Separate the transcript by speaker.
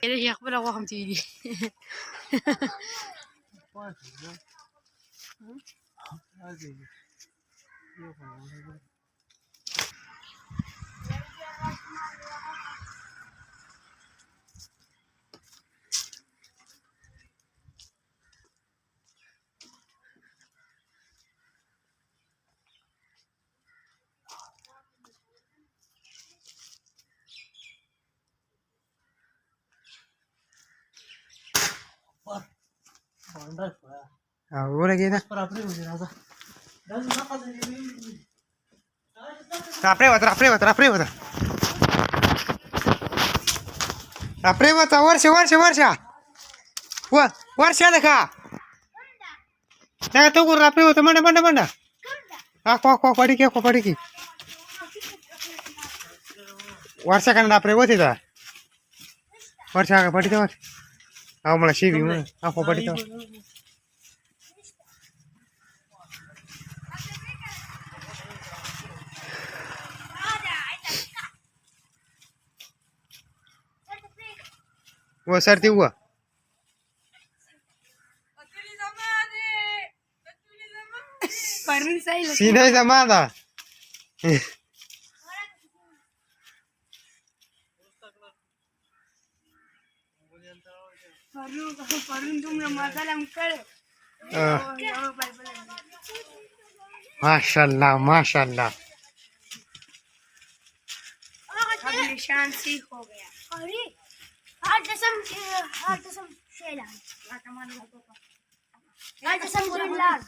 Speaker 1: Ele já foi logo com tiri.
Speaker 2: Ahora queda. Трапривата. Трапривата, वर्षा. वर्ष आलं का? नाही तो राप्रिवत मंड. हा कोपाडी की. वर्षा का राप्रिवत इथं. वर्षा पडित अहो मला शिवी म्हणून हा कोपाडी वो सरती हुआ सीधा जमादा माशाल्लाह
Speaker 1: निशान सी हो गया अरे हाथ कसम शेला हाथ कसम